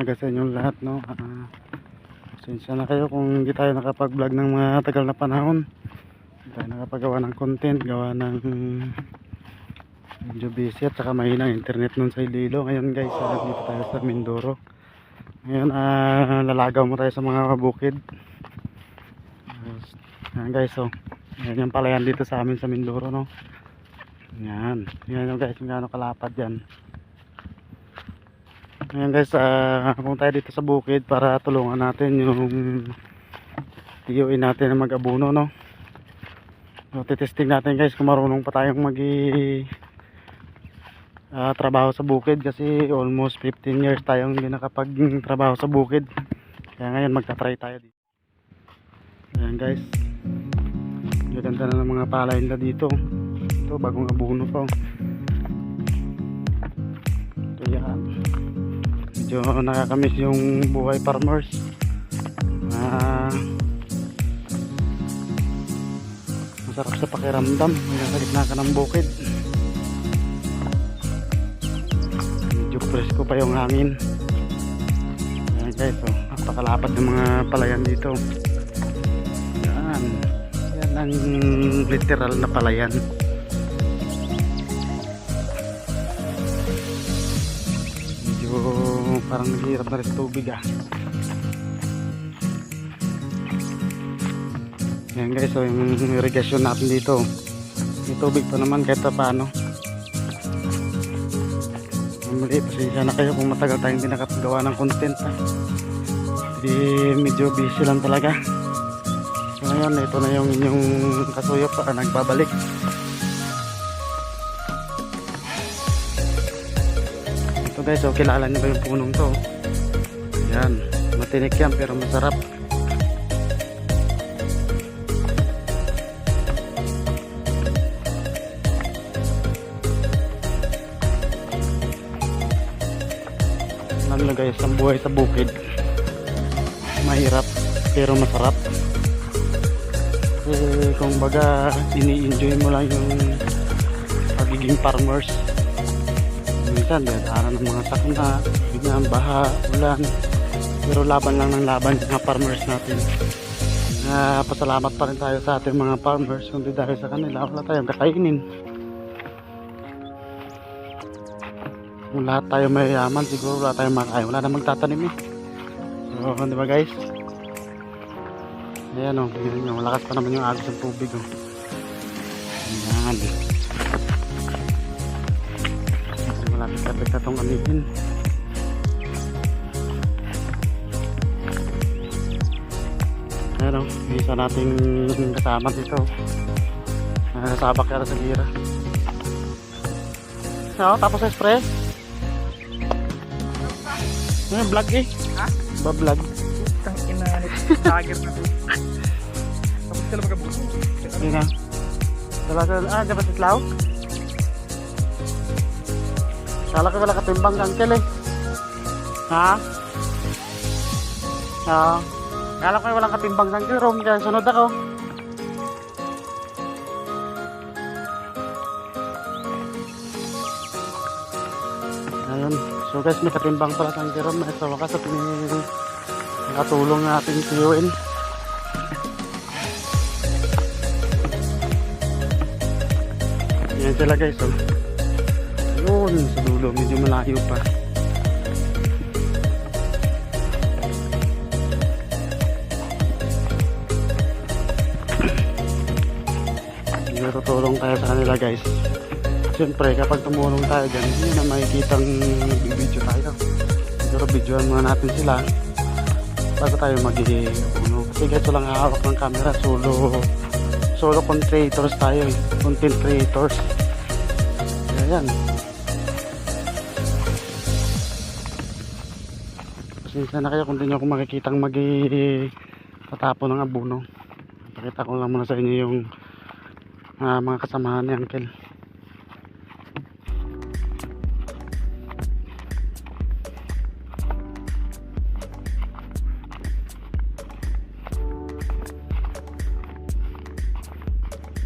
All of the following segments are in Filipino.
umaga sa inyong lahat, no. Pasensya na kayo kung hindi tayo nakapag-vlog ng mga tagal na panahon. Hindi tayo nakapagawa ng content, gawa ng medyo busy at saka mahina internet nun sa Iloilo. Ngayon guys, dito tayo sa Mindoro. Ngayon lalagaw mo tayo sa mga bukid. Ayan guys, so yan yung palayan dito sa amin sa Mindoro, no. Yan yung guys, yung gano'ng kalapad yan. Ayan guys, punta tayo dito sa bukid para tulungan natin yung tiyuin natin na mag-abuno, no. So titesting natin guys kung marunong pa tayong trabaho sa bukid, kasi almost 15 years tayong hindi nakapag-trabaho sa bukid. Kaya ngayon magta-try tayo dito. Ayan guys, ganda na ng mga palay nila dito. Ito bagong abuno pa. Ito yan. Medyo nakakamiss yung buhay farmers. Masarap sa pakiramdam sa gitna ka ng bukid. Medyo presko pa yung hangin. Ayan guys, oh, napakalapad ng mga palayan dito. Yan ang literal na palayan. Parang naghihirap na rin sa tubig Yan guys, so yung irrigation natin dito, may tubig pa naman kahit pa paano. Muli, pasensya na kayo kung matagal tayong hindi nakapagawa ng content Hindi, medyo busy lang talaga. So ngayon, ito na yung inyong kasuyop nagbabalik. Guys, so kilala niyo ba yung punong to? Yan, matinik yan pero masarap. Alam nyo guys, ang buhay sa bukid mahirap pero masarap. Kung baga ini-enjoy mo lang yung pagiging farmers. Minsan dahil ng mga sakuna, bigyan, baha, ulan, pero laban lang ng laban ng mga farmers natin. Pasalamat pa rin tayo sa ating mga farmers, kundi dahil sa kanila wala tayong kakainin. Kung lahat tayo mayayaman, siguro wala tayong makakain, wala na magtatanim So di ba guys? Ayan o, malakas pa naman yung agos ng tubig Ayan, malapit-lapit na itong amihin. Ayan o, isa nating kasama dito. Nasabak yata sa gira. Tapos sa spray. Vlog ha? Ba-vlog? Tangina nito. Tiger na ito. Tapos sila magabuso. Hindi na. Dapat islaw? Kala ko wala katimbang uncle Ha? Kala ko walang katimbang uncle Rom, kaya sunod ako. Ayun. So guys, may katimbang pala sa uncle Rom. Sa wakas at nakatulong natin tiyuin. Yan sila guys Yun, sa dulo, medyo malayo pa. Tutulong tayo sa kanila guys. Siyempre kapag tumulong tayo dyan, hindi na makikitang video tayo. Siguro videoan muna natin sila bago tayo mag-uno. Kasi guys, walang hawak ng camera. Solo content creators tayo Content creators. Ayan. Pasensya na kayo kung di nyo ako makikitang tatapon ng abuno. Pakita ko lang muna sa inyo yung mga kasamahan ni uncle.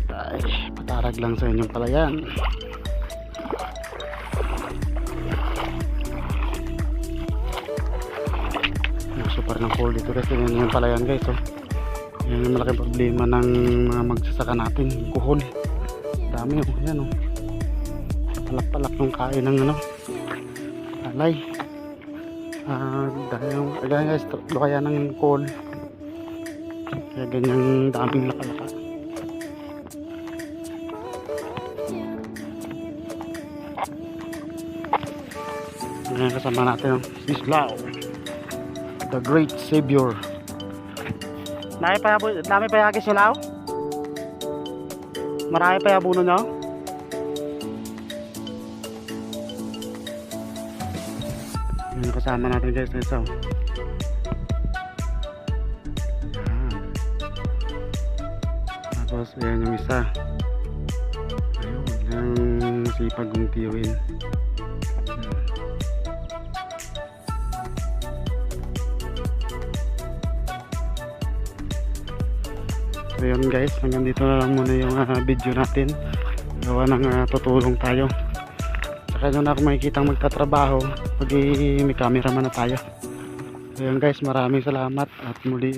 Ay, patarag lang sa inyong palayan. uso pa rin ang coal dito guys. Yan pala yan guys. Oh. Yan yung malaking problema ng mga magsasaka natin. Yung kuhol. Dami oh. Yan oh. Palak-palak yung kain ng ano. Alay. Dahil yung guys, kaya ng coal. Kaya ganyang daming lakalaka. Yan kasama natin si Islao, the great savior. Dami pa yagi Islao? Marami pa yabuno nyo? Yan kasama natin guys na isa. Tapos ayan yung isa. Ayun, yung masipag kong tiyuin. So yun guys, hanggang dito na lang muna yung video natin. Gawa ng tutulong tayo. Saka doon ako makikita magtatrabaho pag may cameraman na tayo. So yun guys, maraming salamat. At muli,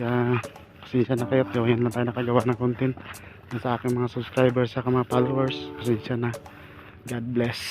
pasensya na kayo. Yan lang tayo nakagawa ng content sa aking mga subscribers sa mga followers. Pasensya na. God bless.